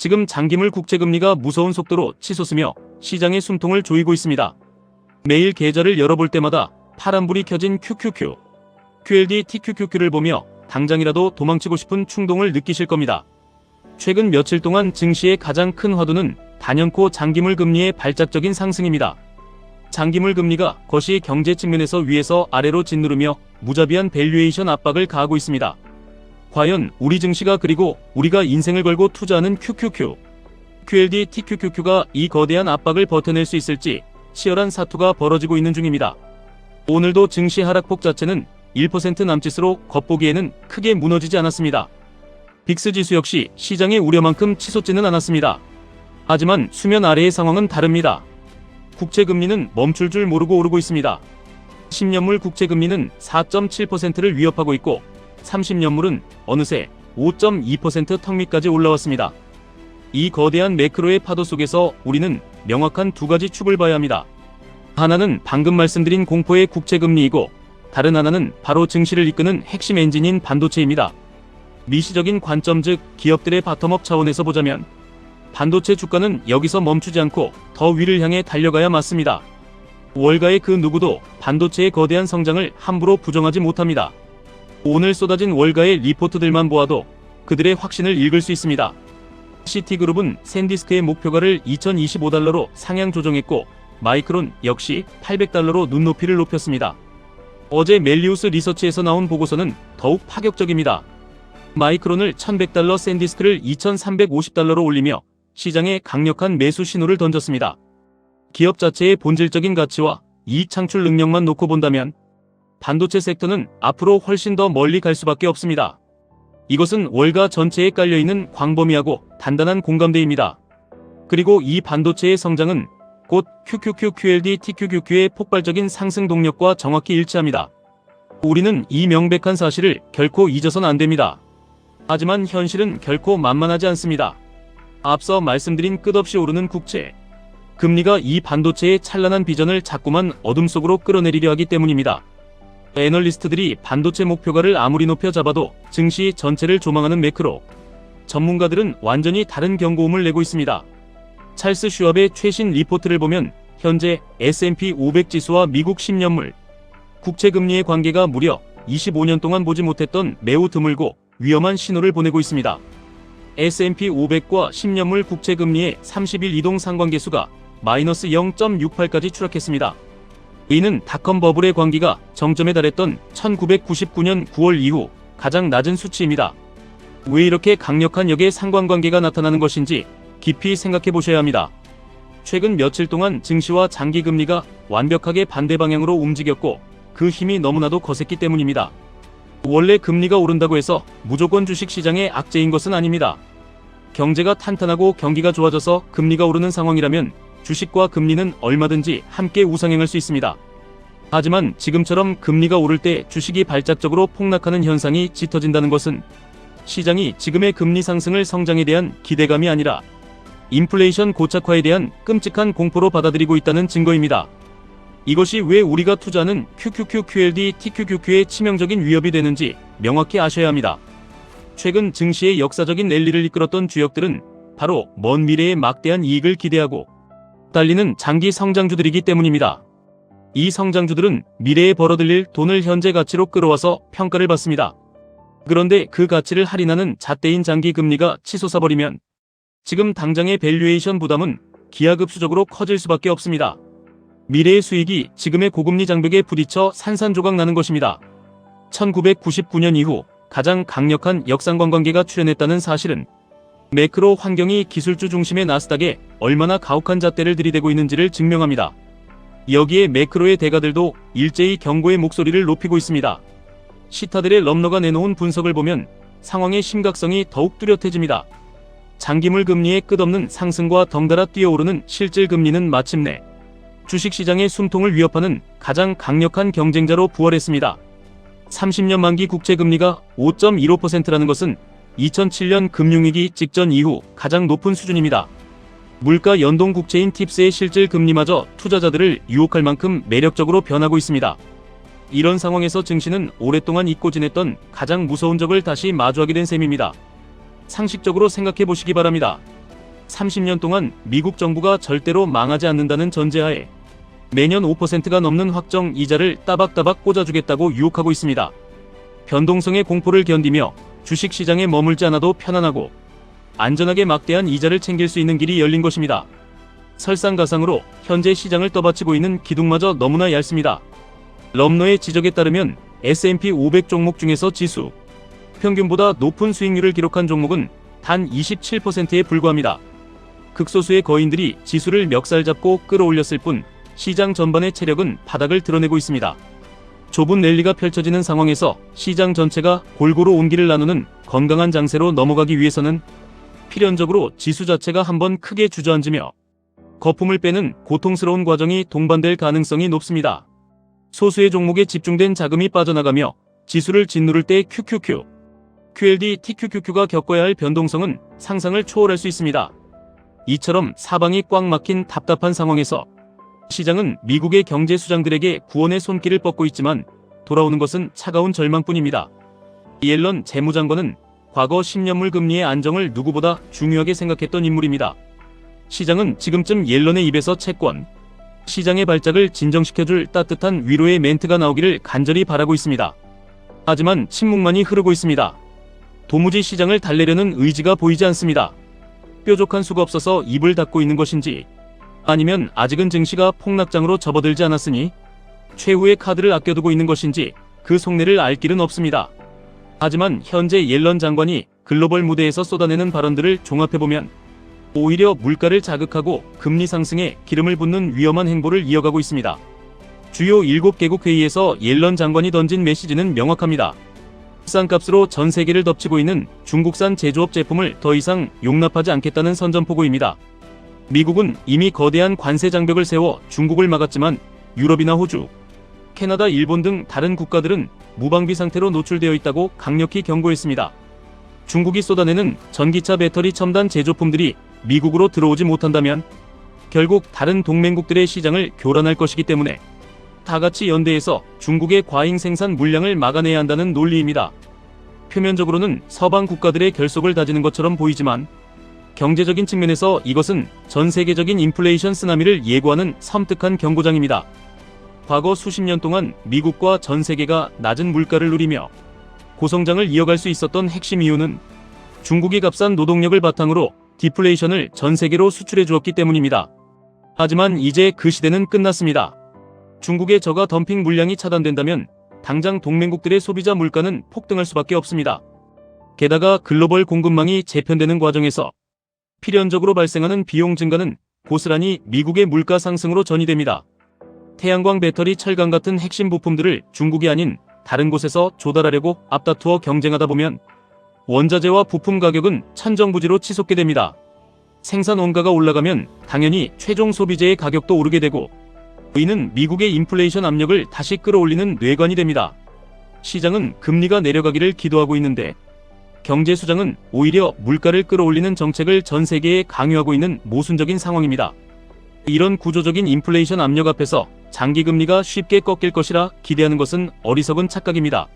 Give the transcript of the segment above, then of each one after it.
지금 장기물 국채금리가 무서운 속도로 치솟으며 시장의 숨통을 조이고 있습니다. 매일 계좌를 열어볼 때마다 파란불이 켜진 QQQ, QLD, TQQQ를 보며 당장이라도 도망치고 싶은 충동을 느끼실 겁니다. 최근 며칠 동안 증시의 가장 큰 화두는 단연코 장기물 금리의 발작적인 상승입니다. 장기물 금리가 거시 경제 측면에서 위에서 아래로 짓누르며 무자비한 밸류에이션 압박을 가하고 있습니다. 과연 우리 증시가 그리고 우리가 인생을 걸고 투자하는 QQQ, QLD, TQQQ가 이 거대한 압박을 버텨낼 수 있을지 치열한 사투가 벌어지고 있는 중입니다. 오늘도 증시 하락폭 자체는 1% 남짓으로 겉보기에는 크게 무너지지 않았습니다. 빅스 지수 역시 시장의 우려만큼 치솟지는 않았습니다. 하지만 수면 아래의 상황은 다릅니다. 국채금리는 멈출 줄 모르고 오르고 있습니다. 10년물 국채금리는 4.7%를 위협하고 있고 30년물은 어느새 5.2% 턱 밑까지 올라왔습니다. 이 거대한 매크로의 파도 속에서 우리는 명확한 두 가지 축을 봐야 합니다. 하나는 방금 말씀드린 공포의 국채금리이고 다른 하나는 바로 증시를 이끄는 핵심 엔진인 반도체입니다. 미시적인 관점 즉 기업들의 바텀업 차원에서 보자면 반도체 주가는 여기서 멈추지 않고 더 위를 향해 달려가야 맞습니다. 월가의 그 누구도 반도체의 거대한 성장을 함부로 부정하지 못합니다. 오늘 쏟아진 월가의 리포트들만 보아도 그들의 확신을 읽을 수 있습니다. 시티그룹은 샌디스크의 목표가를 2025달러로 상향 조정했고 마이크론 역시 800달러로 눈높이를 높였습니다. 어제 멜리우스 리서치에서 나온 보고서는 더욱 파격적입니다. 마이크론을 1100달러, 샌디스크를 2350달러로 올리며 시장에 강력한 매수 신호를 던졌습니다. 기업 자체의 본질적인 가치와 이익 창출 능력만 놓고 본다면 반도체 섹터는 앞으로 훨씬 더 멀리 갈 수밖에 없습니다. 이것은 월가 전체에 깔려있는 광범위하고 단단한 공감대입니다. 그리고 이 반도체의 성장은 곧 QQQ, QLD, TQQQ의 폭발적인 상승 동력과 정확히 일치합니다. 우리는 이 명백한 사실을 결코 잊어서는 안 됩니다. 하지만 현실은 결코 만만하지 않습니다. 앞서 말씀드린 끝없이 오르는 국채, 금리가 이 반도체의 찬란한 비전을 자꾸만 어둠 속으로 끌어내리려 하기 때문입니다. 애널리스트들이 반도체 목표가를 아무리 높여 잡아도 증시 전체를 조망하는 매크로, 전문가들은 완전히 다른 경고음을 내고 있습니다. 찰스 슈왑의 최신 리포트를 보면 현재 S&P 500 지수와 미국 10년물 국채금리의 관계가 무려 25년 동안 보지 못했던 매우 드물고 위험한 신호를 보내고 있습니다. S&P 500과 10년물 국채금리의 30일 이동 상관계수가 마이너스 0.68까지 추락했습니다. 이는 닷컴 버블의 관기가 정점에 달했던 1999년 9월 이후 가장 낮은 수치입니다. 왜 이렇게 강력한 역의 상관관계가 나타나는 것인지 깊이 생각해 보셔야 합니다. 최근 며칠 동안 증시와 장기금리가 완벽하게 반대 방향으로 움직였고 그 힘이 너무나도 거셌기 때문입니다. 원래 금리가 오른다고 해서 무조건 주식시장의 악재인 것은 아닙니다. 경제가 탄탄하고 경기가 좋아져서 금리가 오르는 상황이라면 주식과 금리는 얼마든지 함께 우상향할 수 있습니다. 하지만 지금처럼 금리가 오를 때 주식이 발작적으로 폭락하는 현상이 짙어진다는 것은 시장이 지금의 금리 상승을 성장에 대한 기대감이 아니라 인플레이션 고착화에 대한 끔찍한 공포로 받아들이고 있다는 증거입니다. 이것이 왜 우리가 투자하는 QQQ, QLD, TQQQ의 치명적인 위협이 되는지 명확히 아셔야 합니다. 최근 증시의 역사적인 랠리를 이끌었던 주역들은 바로 먼 미래의 막대한 이익을 기대하고 달리는 장기 성장주들이기 때문입니다. 이 성장주들은 미래에 벌어들일 돈을 현재 가치로 끌어와서 평가를 받습니다. 그런데 그 가치를 할인하는 잣대인 장기 금리가 치솟아버리면 지금 당장의 밸류에이션 부담은 기하급수적으로 커질 수밖에 없습니다. 미래의 수익이 지금의 고금리 장벽에 부딪혀 산산조각 나는 것입니다. 1999년 이후 가장 강력한 역상관관계가 출현했다는 사실은 매크로 환경이 기술주 중심의 나스닥에 얼마나 가혹한 잣대를 들이대고 있는지를 증명합니다. 여기에 매크로의 대가들도 일제히 경고의 목소리를 높이고 있습니다. 시타들의 럼너가 내놓은 분석을 보면 상황의 심각성이 더욱 뚜렷해집니다. 장기물 금리의 끝없는 상승과 덩달아 뛰어오르는 실질 금리는 마침내 주식시장의 숨통을 위협하는 가장 강력한 경쟁자로 부활했습니다. 30년 만기 국채금리가 5.15%라는 것은 2007년 금융위기 직전 이후 가장 높은 수준입니다. 물가 연동 국채인 팁스의 실질 금리마저 투자자들을 유혹할 만큼 매력적으로 변하고 있습니다. 이런 상황에서 증시는 오랫동안 잊고 지냈던 가장 무서운 적을 다시 마주하게 된 셈입니다. 상식적으로 생각해 보시기 바랍니다. 30년 동안 미국 정부가 절대로 망하지 않는다는 전제하에 매년 5%가 넘는 확정 이자를 따박따박 꽂아주겠다고 유혹하고 있습니다. 변동성의 공포를 견디며 주식시장에 머물지 않아도 편안하고 안전하게 막대한 이자를 챙길 수 있는 길이 열린 것입니다. 설상가상으로 현재 시장을 떠받치고 있는 기둥마저 너무나 얇습니다. 럼너의 지적에 따르면 S&P 500 종목 중에서 지수 평균보다 높은 수익률을 기록한 종목은 단 27%에 불과합니다. 극소수의 거인들이 지수를 멱살 잡고 끌어올렸을 뿐 시장 전반의 체력은 바닥을 드러내고 있습니다. 좁은 랠리가 펼쳐지는 상황에서 시장 전체가 골고루 온기를 나누는 건강한 장세로 넘어가기 위해서는 필연적으로 지수 자체가 한번 크게 주저앉으며 거품을 빼는 고통스러운 과정이 동반될 가능성이 높습니다. 소수의 종목에 집중된 자금이 빠져나가며 지수를 짓누를 때 QLD, TQQQ가 겪어야 할 변동성은 상상을 초월할 수 있습니다. 이처럼 사방이 꽉 막힌 답답한 상황에서 시장은 미국의 경제 수장들에게 구원의 손길을 뻗고 있지만 돌아오는 것은 차가운 절망뿐입니다. 옐런 재무장관은 과거 10년물 금리의 안정을 누구보다 중요하게 생각했던 인물입니다. 시장은 지금쯤 옐런의 입에서 채권 시장의 발작을 진정시켜줄 따뜻한 위로의 멘트가 나오기를 간절히 바라고 있습니다. 하지만 침묵만이 흐르고 있습니다. 도무지 시장을 달래려는 의지가 보이지 않습니다. 뾰족한 수가 없어서 입을 닫고 있는 것인지 아니면 아직은 증시가 폭락장으로 접어들지 않았으니 최후의 카드를 아껴두고 있는 것인지 그 속내를 알 길은 없습니다. 하지만 현재 옐런 장관이 글로벌 무대에서 쏟아내는 발언들을 종합해보면 오히려 물가를 자극하고 금리 상승에 기름을 붓는 위험한 행보를 이어가고 있습니다. 주요 7개국 회의에서 옐런 장관이 던진 메시지는 명확합니다. 싼값으로 전 세계를 덮치고 있는 중국산 제조업 제품을 더 이상 용납하지 않겠다는 선전포고입니다. 미국은 이미 거대한 관세 장벽을 세워 중국을 막았지만 유럽이나 호주, 캐나다, 일본 등 다른 국가들은 무방비 상태로 노출되어 있다고 강력히 경고했습니다. 중국이 쏟아내는 전기차 배터리 첨단 제조품들이 미국으로 들어오지 못한다면 결국 다른 동맹국들의 시장을 교란할 것이기 때문에 다같이 연대해서 중국의 과잉 생산 물량을 막아내야 한다는 논리입니다. 표면적으로는 서방 국가들의 결속을 다지는 것처럼 보이지만 경제적인 측면에서 이것은 전 세계적인 인플레이션 쓰나미를 예고하는 섬뜩한 경고장입니다. 과거 수십 년 동안 미국과 전 세계가 낮은 물가를 누리며 고성장을 이어갈 수 있었던 핵심 이유는 중국이 값싼 노동력을 바탕으로 디플레이션을 전 세계로 수출해 주었기 때문입니다. 하지만 이제 그 시대는 끝났습니다. 중국의 저가 덤핑 물량이 차단된다면 당장 동맹국들의 소비자 물가는 폭등할 수밖에 없습니다. 게다가 글로벌 공급망이 재편되는 과정에서 필연적으로 발생하는 비용 증가는 고스란히 미국의 물가 상승으로 전이됩니다. 태양광, 배터리, 철강 같은 핵심 부품들을 중국이 아닌 다른 곳에서 조달하려고 앞다투어 경쟁하다 보면 원자재와 부품 가격은 천정부지로 치솟게 됩니다. 생산 원가가 올라가면 당연히 최종 소비재의 가격도 오르게 되고 이는 미국의 인플레이션 압력을 다시 끌어올리는 뇌관이 됩니다. 시장은 금리가 내려가기를 기도하고 있는데 경제 수장은 오히려 물가를 끌어올리는 정책을 전 세계에 강요하고 있는 모순적인 상황입니다. 이런 구조적인 인플레이션 압력 앞에서 장기 금리가 쉽게 꺾일 것이라 기대하는 것은 어리석은 착각입니다.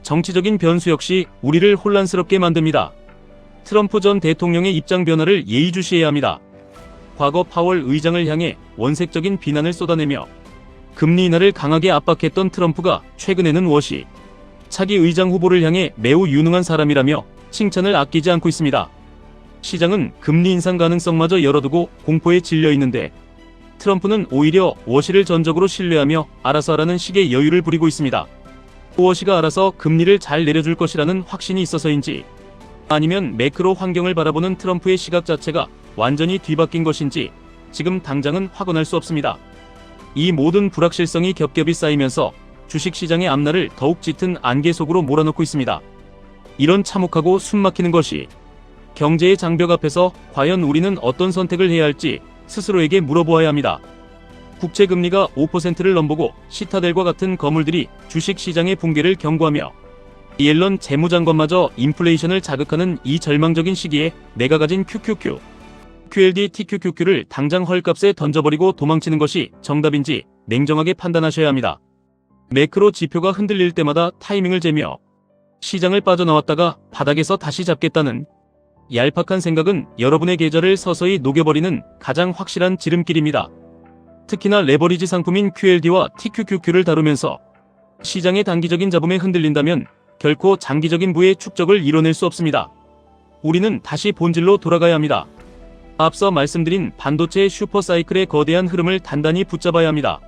정치적인 변수 역시 우리를 혼란스럽게 만듭니다. 트럼프 전 대통령의 입장 변화를 예의주시해야 합니다. 과거 파월 의장을 향해 원색적인 비난을 쏟아내며 금리 인하를 강하게 압박했던 트럼프가 최근에는 워시 차기 의장 후보를 향해 매우 유능한 사람이라며 칭찬을 아끼지 않고 있습니다. 시장은 금리 인상 가능성마저 열어두고 공포에 질려 있는데 트럼프는 오히려 워시를 전적으로 신뢰하며 알아서 하라는 식의 여유를 부리고 있습니다. 워시가 알아서 금리를 잘 내려줄 것이라는 확신이 있어서인지 아니면 매크로 환경을 바라보는 트럼프의 시각 자체가 완전히 뒤바뀐 것인지 지금 당장은 확언할 수 없습니다. 이 모든 불확실성이 겹겹이 쌓이면서 주식시장의 앞날을 더욱 짙은 안개 속으로 몰아넣고 있습니다. 이런 참혹하고 숨막히는 것이 경제의 장벽 앞에서 과연 우리는 어떤 선택을 해야 할지 스스로에게 물어보아야 합니다. 국채금리가 5%를 넘보고 시타델과 같은 거물들이 주식시장의 붕괴를 경고하며 옐런 재무장관마저 인플레이션을 자극하는 이 절망적인 시기에 내가 가진 QLD, TQQQ를 당장 헐값에 던져버리고 도망치는 것이 정답인지 냉정하게 판단하셔야 합니다. 매크로 지표가 흔들릴 때마다 타이밍을 재며 시장을 빠져나왔다가 바닥에서 다시 잡겠다는 얄팍한 생각은 여러분의 계좌를 서서히 녹여버리는 가장 확실한 지름길입니다. 특히나 레버리지 상품인 QLD와 TQQQ를 다루면서 시장의 단기적인 잡음에 흔들린다면 결코 장기적인 부의 축적을 이뤄낼 수 없습니다. 우리는 다시 본질로 돌아가야 합니다. 앞서 말씀드린 반도체의 슈퍼사이클의 거대한 흐름을 단단히 붙잡아야 합니다.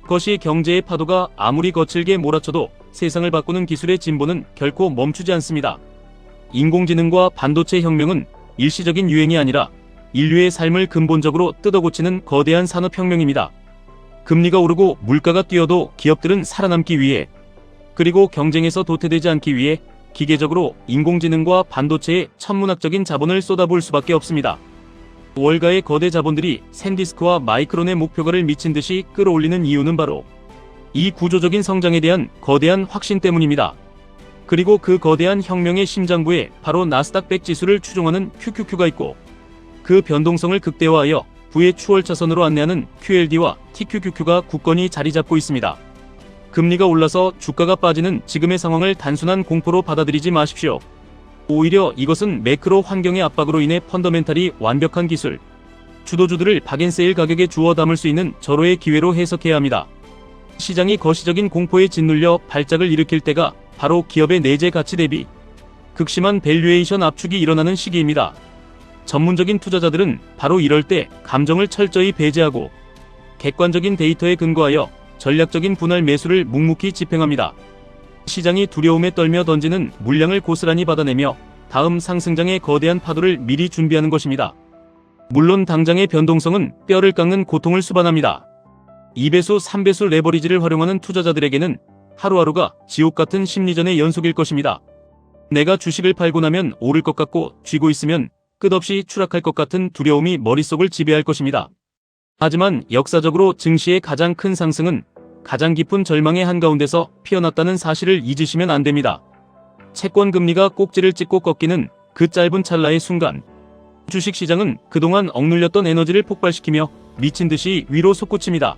그것이 경제의 파도가 아무리 거칠게 몰아쳐도 세상을 바꾸는 기술의 진보는 결코 멈추지 않습니다. 인공지능과 반도체 혁명은 일시적인 유행이 아니라 인류의 삶을 근본적으로 뜯어고치는 거대한 산업혁명입니다. 금리가 오르고 물가가 뛰어도 기업들은 살아남기 위해, 그리고 경쟁에서 도태되지 않기 위해 기계적으로 인공지능과 반도체에 천문학적인 자본을 쏟아부을 수밖에 없습니다. 월가의 거대 자본들이 샌디스크와 마이크론의 목표가를 미친 듯이 끌어올리는 이유는 바로 이 구조적인 성장에 대한 거대한 확신 때문입니다. 그리고 그 거대한 혁명의 심장부에 바로 나스닥 100 지수를 추종하는 QQQ가 있고, 그 변동성을 극대화하여 부의 추월차선으로 안내하는 QLD와 TQQQ가 굳건히 자리 잡고 있습니다. 금리가 올라서 주가가 빠지는 지금의 상황을 단순한 공포로 받아들이지 마십시오. 오히려 이것은 매크로 환경의 압박으로 인해 펀더멘탈이 완벽한 기술, 주도주들을 박앤세일 가격에 주워 담을 수 있는 절호의 기회로 해석해야 합니다. 시장이 거시적인 공포에 짓눌려 발작을 일으킬 때가 바로 기업의 내재 가치 대비 극심한 밸류에이션 압축이 일어나는 시기입니다. 전문적인 투자자들은 바로 이럴 때 감정을 철저히 배제하고 객관적인 데이터에 근거하여 전략적인 분할 매수를 묵묵히 집행합니다. 시장이 두려움에 떨며 던지는 물량을 고스란히 받아내며 다음 상승장의 거대한 파도를 미리 준비하는 것입니다. 물론 당장의 변동성은 뼈를 깎는 고통을 수반합니다. 2배수, 3배수 레버리지를 활용하는 투자자들에게는 하루하루가 지옥 같은 심리전의 연속일 것입니다. 내가 주식을 팔고 나면 오를 것 같고 쥐고 있으면 끝없이 추락할 것 같은 두려움이 머릿속을 지배할 것입니다. 하지만 역사적으로 증시의 가장 큰 상승은 가장 깊은 절망의 한가운데서 피어났다는 사실을 잊으시면 안 됩니다. 채권 금리가 꼭지를 찍고 꺾이는 그 짧은 찰나의 순간, 주식시장은 그동안 억눌렸던 에너지를 폭발시키며 미친 듯이 위로 솟구칩니다.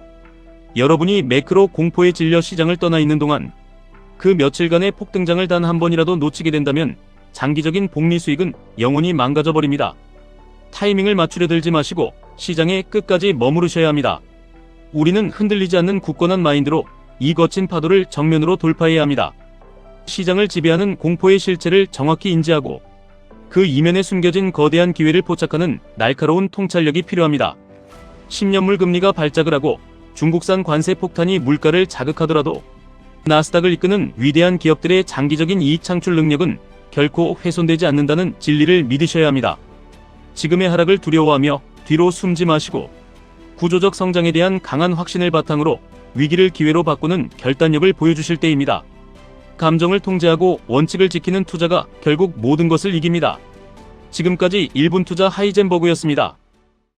여러분이 매크로 공포에 질려 시장을 떠나 있는 동안 그 며칠간의 폭등장을 단 한 번이라도 놓치게 된다면 장기적인 복리 수익은 영원히 망가져 버립니다. 타이밍을 맞추려 들지 마시고 시장에 끝까지 머무르셔야 합니다. 우리는 흔들리지 않는 굳건한 마인드로 이 거친 파도를 정면으로 돌파해야 합니다. 시장을 지배하는 공포의 실체를 정확히 인지하고 그 이면에 숨겨진 거대한 기회를 포착하는 날카로운 통찰력이 필요합니다. 10년물 금리가 발작을 하고 중국산 관세 폭탄이 물가를 자극하더라도 나스닥을 이끄는 위대한 기업들의 장기적인 이익 창출 능력은 결코 훼손되지 않는다는 진리를 믿으셔야 합니다. 지금의 하락을 두려워하며 뒤로 숨지 마시고 구조적 성장에 대한 강한 확신을 바탕으로 위기를 기회로 바꾸는 결단력을 보여주실 때입니다. 감정을 통제하고 원칙을 지키는 투자가 결국 모든 것을 이깁니다. 지금까지 1분 투자 하이젠버그였습니다.